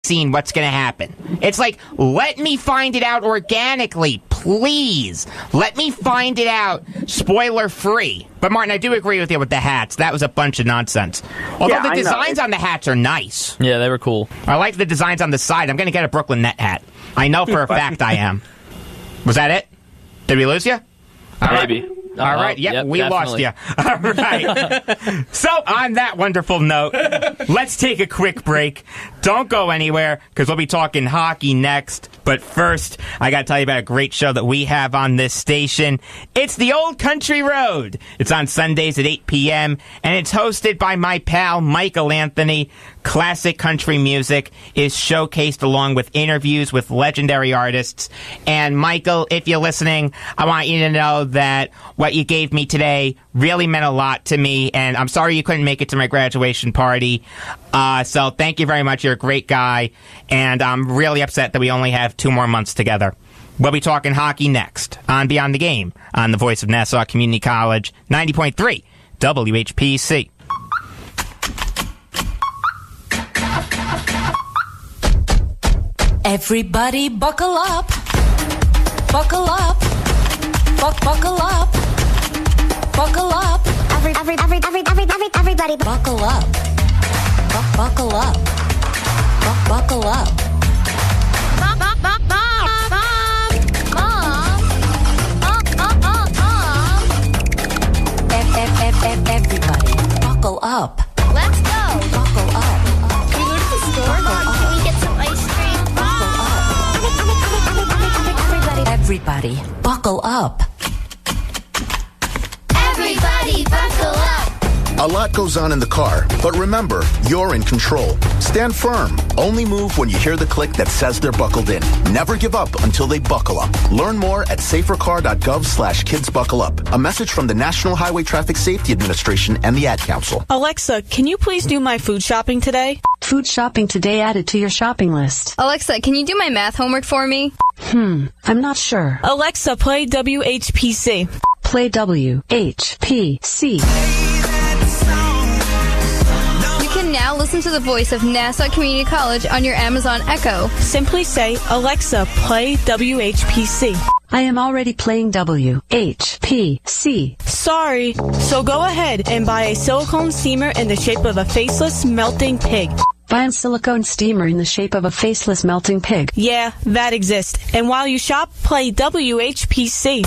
seen what's going to happen. It's like, let me find it out organically, please. Let me find it out spoiler-free. But, Martin, I do agree with you with the hats. That was a bunch of nonsense. Although the designs on the hats are nice. Yeah, they were cool. I like the designs on the side. I'm going to get a Brooklyn Net hat. I know for a fact I am. Was that it? Did we lose you? Maybe. All right. Yep, we definitely. lost you. All right. So, on that wonderful note, let's take a quick break. Don't go anywhere, because we'll be talking hockey next. But first, I got to tell you about a great show that we have on this station. It's The Old Country Road. It's on Sundays at 8 p.m., and it's hosted by my pal, Michael Anthony. Classic country music is showcased along with interviews with legendary artists. And Michael, if you're listening, I want you to know that what you gave me today really meant a lot to me, and I'm sorry you couldn't make it to my graduation party. So thank you very much. You're a great guy, and I'm really upset that we only have 2 more months together. We'll be talking hockey next on Beyond the Game on the voice of Nassau Community College, 90.3 WHPC. Everybody buckle up. Buckle up. Buckle up. Buckle up. Everybody buckle up. Buckle up. Buckle up. Everybody buckle up. Let's go. Buckle up. Can we go to the store? Can we get some ice cream? Everybody buckle up. Everybody buckle up. A lot goes on in the car, but remember, you're in control. Stand firm. Only move when you hear the click that says they're buckled in. Never give up until they buckle up. Learn more at safercar.gov/kidsbuckleup. A message from the National Highway Traffic Safety Administration and the Ad Council. Alexa, can you please do my food shopping today? Food shopping today added to your shopping list. Alexa, can you do my math homework for me? I'm not sure. Alexa, play WHPC. Play WHPC. You can now listen to the voice of Nassau Community College on your Amazon Echo. Simply say, Alexa, play WHPC. I am already playing WHPC. Sorry. So go ahead and buy a silicone steamer in the shape of a faceless melting pig. Buy a silicone steamer in the shape of a faceless melting pig. Yeah, that exists. And while you shop, play WHPC.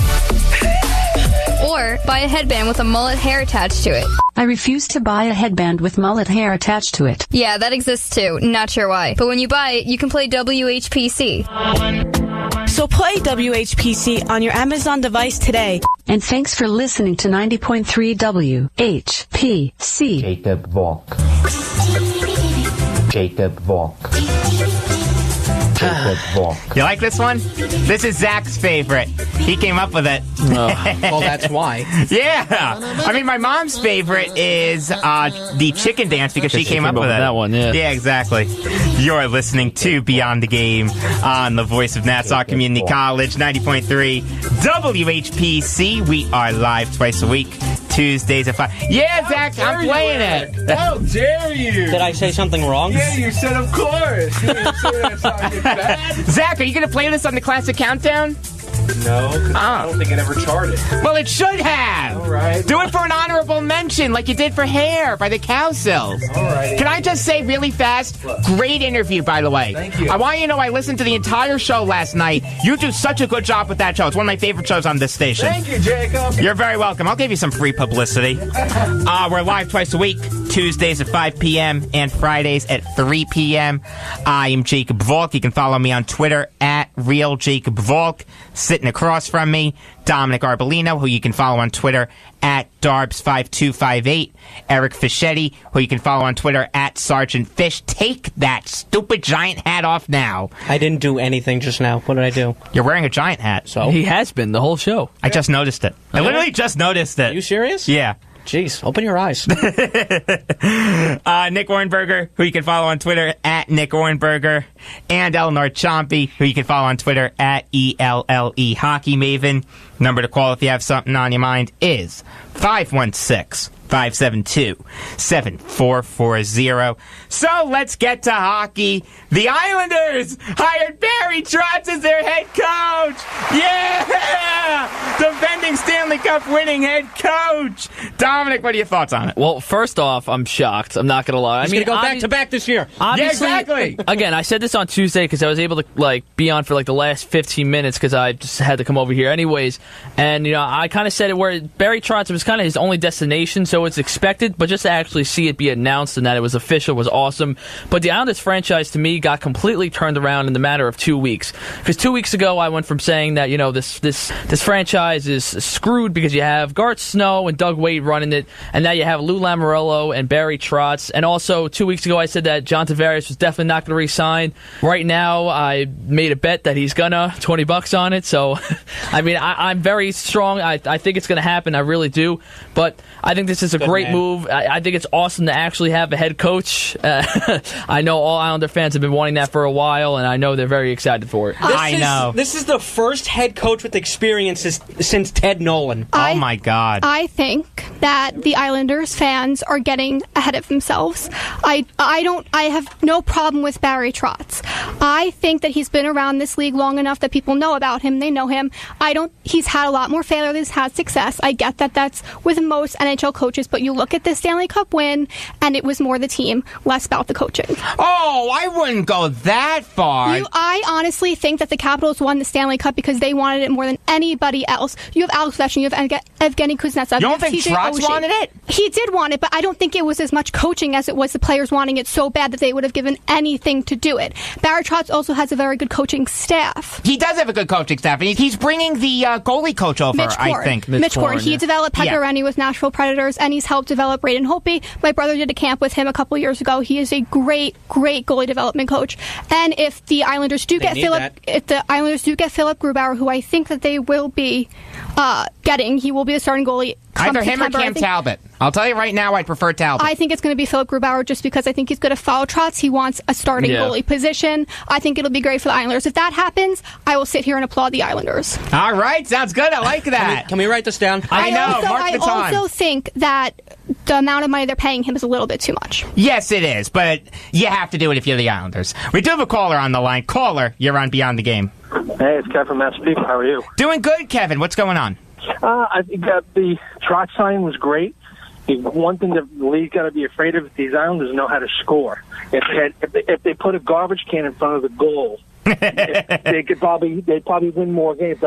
Or buy a headband with a mullet hair attached to it. I refuse to buy a headband with mullet hair attached to it. Yeah, that exists too. Not sure why. But when you buy it, you can play WHPC. So play WHPC on your Amazon device today. And thanks for listening to 90.3 WHPC. Jacob Volk. Jacob Volk. Jacob Volk. You like this one? This is Zach's favorite. He came up with it. Well, that's why. Yeah. I mean, my mom's favorite is the chicken dance because she came up with it. That one, yeah. Yeah, exactly. You're listening to Beyond the Game on the voice of Nassau Community College, 90.3 WHPC. We are live twice a week, Tuesdays at 5. Yeah, Zach, I'm playing it. How dare you? Did I say something wrong? Yeah, you said of course. You didn't say that's not good bad. Zach, are you going to play this on the Classic Countdown? No, because I don't think it ever charted. Well, it should have. All right. Do it for an honorable mention like you did for Hair by the Cowsills. All right. Can I just say really fast, great interview, by the way. Thank you. I want you to know I listened to the entire show last night. You do such a good job with that show. It's one of my favorite shows on this station. Thank you, Jacob. You're very welcome. I'll give you some free publicity. We're live twice a week, Tuesdays at 5 p.m. and Fridays at 3 p.m. I am Jacob Volk. You can follow me on Twitter at RealJacobVolk. Sitting across from me, Dominic Arbolino, who you can follow on Twitter at Darbs5258. Eric Fischetti, who you can follow on Twitter at Sergeant Fish. Take that stupid giant hat off now. I didn't do anything just now. What did I do? You're wearing a giant hat. So? He has been the whole show. I just noticed it. I literally just noticed it. Are you serious? Yeah. Jeez, open your eyes. Nick Ornberger, who you can follow on Twitter at Nick Ornberger, and Eleanor Chompy, who you can follow on Twitter at ELLE Hockey Maven. Number to call if you have something on your mind is 516 572-7440. So let's get to hockey. The Islanders hired Barry Trotz as their head coach. Yeah! Defending Stanley Cup winning head coach. Dominic, what are your thoughts on it? Well, first off, I'm shocked. I'm not going to lie. He's going to go back-to-back this year. Yeah, exactly. Again, I said this on Tuesday because I was able to be on for the last 15 minutes because I just had to come over here anyways. And I kind of said it where Barry Trotz was kind of his only destination, so it's expected. But just to actually see it be announced and that it was official was awesome. But the Islanders franchise to me got completely turned around in the matter of 2 weeks. Because 2 weeks ago I went from saying that this franchise is screwed because you have Garth Snow and Doug Wade running it, and now you have Lou Lamoriello and Barry Trotz. And also 2 weeks ago I said that John Tavares was definitely not going to re-sign. Right now I made a bet that he's gonna $20 on it. So I'm very strong. I think it's going to happen. I really do. But I think this is a great move. I think it's awesome to actually have a head coach. I know all Islander fans have been wanting that for a while, and I know they're very excited for it. This is the first head coach with experience since Ted Nolan. Oh my God. I think that the Islanders fans are getting ahead of themselves. I have no problem with Barry Trotz. I think that he's been around this league long enough that people know about him. They know him. He's had a lot more failure than he's had success. I get that that's with most NHL coaches, but you look at the Stanley Cup win, and it was more the team, less about the coaching. Oh, I wouldn't go that far. I honestly think that the Capitals won the Stanley Cup because they wanted it more than anybody else. You have Alex Ovechkin, you have Evgeny Kuznetsov. You don't think Trotz wanted it? He did want it, but I don't think it was as much coaching as it was the players wanting it so bad that they would have given anything to do it. Barry Trotz also has a very good coaching staff. He does have a good coaching staff, and he's bringing the goalie coach over, I think. Mitch Korn. He developed Pekka Rennie with Nashville Predators, and he's helped develop Braden Holtby. My brother did a camp with him a couple years ago. He is a great goalie development coach. And if the Islanders do get Philip Grubauer, who I think that they will be getting, he will be the starting goalie. Either him or Cam Talbot. I'll tell you right now, I'd prefer Talbot. I think it's going to be Philip Grubauer just because I think he's going to follow Trotz. He wants a starting goalie position. I think it'll be great for the Islanders. If that happens, I will sit here and applaud the Islanders. All right, sounds good. I like that. Can we write this down? I also think that the amount of money they're paying him is a little bit too much. Yes, it is, but you have to do it if you're the Islanders. We do have a caller on the line. Caller, you're on Beyond the Game. Hey, it's Kevin from Massapequa. How are you? Doing good, Kevin. What's going on? I think that the Trotz signing was great. One thing the league's got to be afraid of is these Islanders know how to score. If they put a garbage can in front of the goal, they'd probably win more games.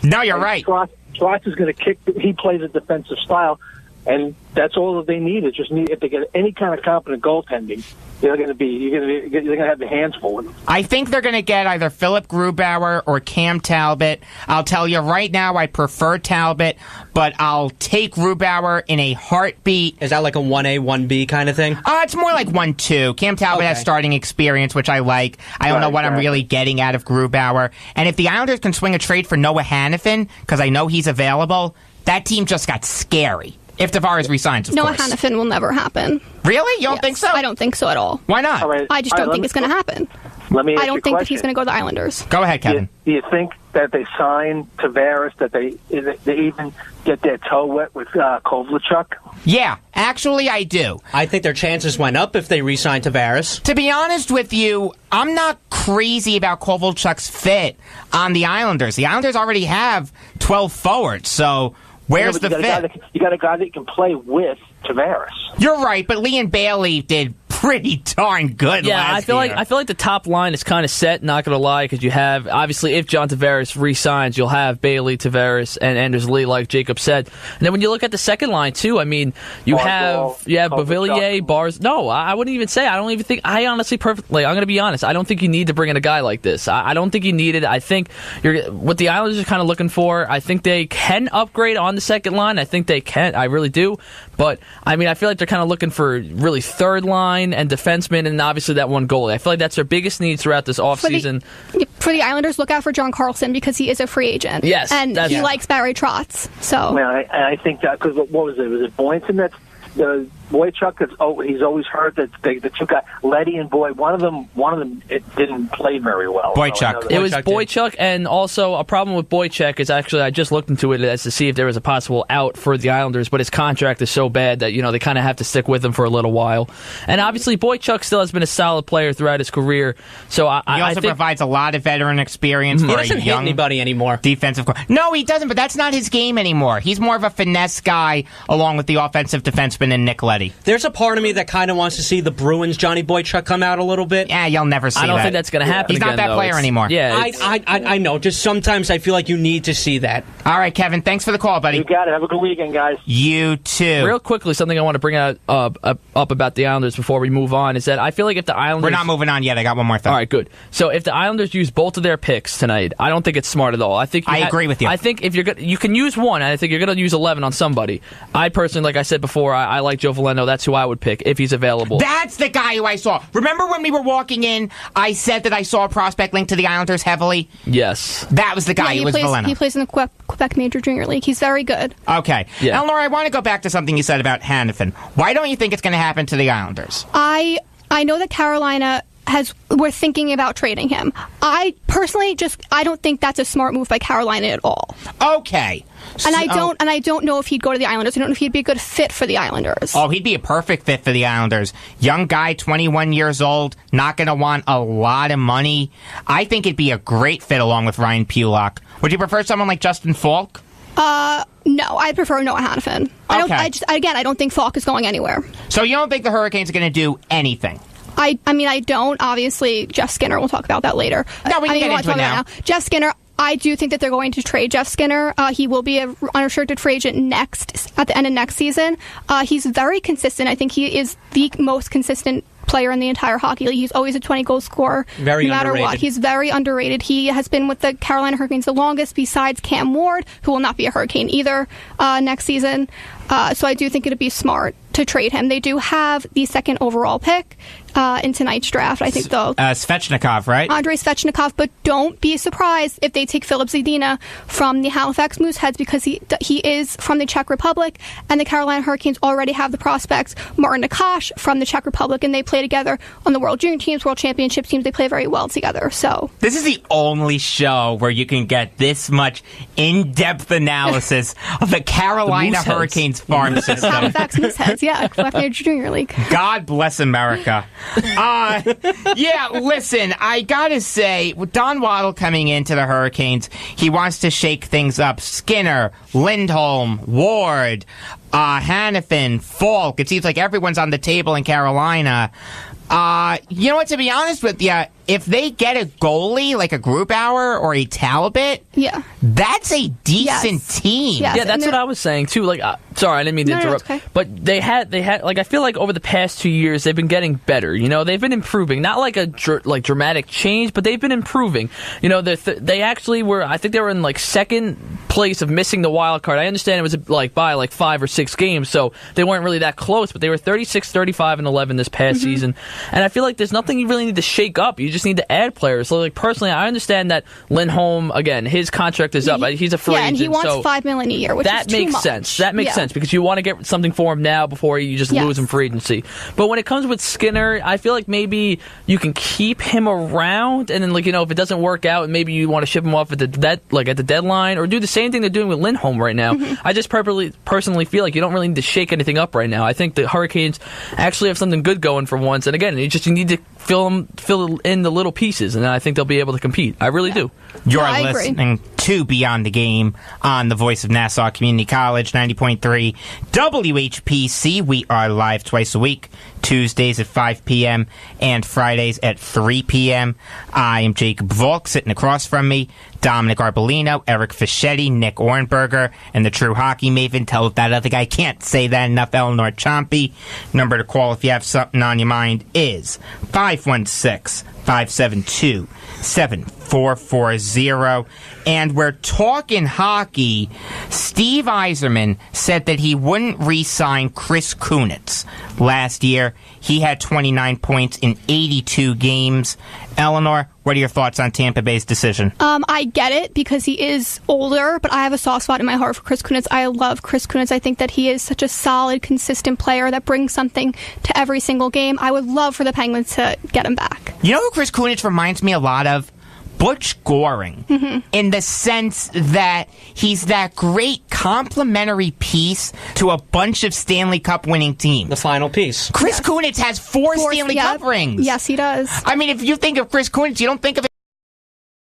No, you're right. Trotz is going to kick. He plays a defensive style, and that's all that they need. If they get any kind of competent goaltending, you're going to have the hands full with them. I think they're going to get either Philip Grubauer or Cam Talbot. I'll tell you right now, I prefer Talbot, but I'll take Grubauer in a heartbeat. Is that like a 1A, 1B kind of thing? It's more like 1-2. Cam Talbot has starting experience, which I like. I don't know what I'm really getting out of Grubauer. And if the Islanders can swing a trade for Noah Hannafin, because I know he's available, that team just got scary. If Tavares resigns, of course. Noah Hannafin will never happen. Really? You don't think so? I don't think so at all. Why not? I just don't think it's going to happen. I don't think that he's going to go to the Islanders. Go ahead, Kevin. Do you think that they sign Tavares, that they even get their toe wet with Kovalchuk? Yeah, actually I do. I think their chances went up if they re-signed Tavares. To be honest with you, I'm not crazy about Kovalchuk's fit on the Islanders. The Islanders already have 12 forwards, so where's the fit? You got a guy that can play with Tavares. You're right, but Leon Bailey did pretty darn good last year. I feel like the top line is kind of set, not going to lie, because you have, obviously, if John Tavares re-signs, you'll have Bailey, Tavares, and Anders Lee, like Jacob said. And then when you look at the second line, too, I mean, you have Beauvillier, Bars. No, I wouldn't even say. I honestly, I'm going to be honest, I don't think you need to bring in a guy like this. I don't think you need it. I think what the Islanders are kind of looking for, I think they can upgrade on the second line. I think they can. I really do. But, I mean, I feel like they're kind of looking for really third line and defenseman, and obviously that one goalie. I feel like that's their biggest need throughout this offseason. For the Islanders, look out for John Carlson because he is a free agent. Yes. And he likes Barry Trotz. So. I think that, because what was it? Was it Boynton that Boychuk, he's always heard that the two guys, Letty and Boyd, one of them it didn't play very well. Boychuk. It was Boychuk, and also a problem with Boychuk is actually I just looked into it as to see if there was a possible out for the Islanders, but his contract is so bad that they kind of have to stick with him for a little while. And obviously Boychuk still has been a solid player throughout his career. So he also provides a lot of veteran experience for he doesn't a young hit anybody anymore. Defensive. No, he doesn't. But that's not his game anymore. He's more of a finesse guy, along with the offensive defenseman in Nick Letty. There's a part of me that kind of wants to see the Bruins Johnny Boychuk come out a little bit. Yeah, you'll never see that. I don't think that's going to happen. He's not that player anymore. Yeah, I know. Just sometimes I feel like you need to see that. All right, Kevin. Thanks for the call, buddy. You got it. Have a good weekend, guys. You too. Real quickly, something I want to bring out up about the Islanders before we move on is that I feel like if the Islanders... We're not moving on yet. I got one more thing. All right, good. So if the Islanders use both of their picks tonight, I don't think it's smart at all. I agree with you. I think if you can use one, and I think you're going to use 11 on somebody. I personally, like I said before, I like Joe Veleno. That's who I would pick if he's available. That's the guy who I saw. Remember when we were walking in, I said that I saw a prospect linked to the Islanders heavily? Yes. That was the guy who was Veleno. He plays in the Quebec Major Junior League. He's very good. Okay. Yeah. Now, Laura, I want to go back to something you said about Hanifin. Why don't you think it's going to happen to the Islanders? I know that Carolina we're thinking about trading him. I personally I don't think that's a smart move by Carolina at all. Okay. And I don't know if he'd go to the Islanders. I don't know if he'd be a good fit for the Islanders. Oh, he'd be a perfect fit for the Islanders. Young guy, 21 years old, not going to want a lot of money. I think it'd be a great fit along with Ryan Pulock. Would you prefer someone like Justin Falk? No, I prefer Noah Hanifin. I don't think Falk is going anywhere. So you don't think the Hurricanes are going to do anything? I don't. Obviously, Jeff Skinner. We'll talk about that later. No, we can get into it now. Jeff Skinner. I do think that they're going to trade Jeff Skinner. He will be an unrestricted free agent at the end of next season. He's very consistent. I think he is the most consistent player in the entire hockey league. He's always a 20-goal scorer, no matter underrated. what. He's very underrated. He has been with the Carolina Hurricanes the longest, besides Cam Ward, who will not be a Hurricane either next season. So I do think it would be smart to trade him. They do have the second overall pick in tonight's draft. I think they'll... Svechnikov, right? Andrei Svechnikov, but don't be surprised if they take Filip Zadina from the Halifax Mooseheads, because he is from the Czech Republic, and the Carolina Hurricanes already have the prospects Martin Nakash from the Czech Republic, and they play together on the World Junior teams, World Championship teams. They play very well together. So this is the only show where you can get this much in-depth analysis of the Carolina Hurricanes farm system. Halifax Mooseheads, yeah, Quebec Major Junior League. God bless America. Yeah, listen, I gotta say, with Don Waddle coming into the Hurricanes, he wants to shake things up. Skinner, Lindholm, Ward, Hanifin, Falk. It seems like everyone's on the table in Carolina. You know what, to be honest with you, if they get a goalie like a Grubauer or a Talbot, that's a decent team. Yes. Yeah, that's what I was saying too. Like, sorry, I didn't mean to interrupt. Okay. But they had like, I feel like over the past 2 years they've been getting better. You know, they've been improving. Not like a dramatic change, but they've been improving. You know, they actually were. I think they were in like second place of missing the wild card. I understand it was like by like 5 or 6 games, so they weren't really that close. But they were 36, 35, and 11 this past season. And I feel like there's nothing you really need to shake up. You just need to add players. So, like, personally, I understand that Lindholm, again, his contract is up. He's a free agent. And he wants $5 million a year, which that is too makes much. sense. That makes sense because you want to get something for him now before you just lose him free agency. But when it comes with Skinner, I feel like maybe you can keep him around, and then, like, you know, if it doesn't work out, maybe you want to ship him off at the deadline, or do the same thing they're doing with Lindholm right now. I just personally feel like you don't really need to shake anything up right now. I think the Hurricanes actually have something good going for once, and again, you need to fill in the little pieces, and I think they'll be able to compete. I really do. You're listening to Beyond the Game on the Voice of Nassau Community College, 90.3 WHPC. We are live twice a week, Tuesdays at 5 p.m. and Fridays at 3 p.m. I am Jacob Volk. Sitting across from me, Dominic Arbolino, Eric Fischetti, Nick Ornberger, and the true hockey maven. Tell that other guy can't say that enough, Eleanor Chompy. Number to call if you have something on your mind is 516-572-7440. And we're talking hockey. Steve Yzerman said that he wouldn't re-sign Chris Kunitz. Last year, he had 29 points in 82 games Eleanor, what are your thoughts on Tampa Bay's decision? I get it because he is older, but I have a soft spot in my heart for Chris Kunitz. I love Chris Kunitz. I think that he is such a solid, consistent player that brings something to every single game. I would love for the Penguins to get him back. You know who Chris Kunitz reminds me a lot of? Butch Goring, in the sense that he's that great complementary piece to a bunch of Stanley Cup winning teams. The final piece. Chris Kunitz has four Stanley Cup rings. Yes, he does. I mean, if you think of Chris Kunitz, you don't think of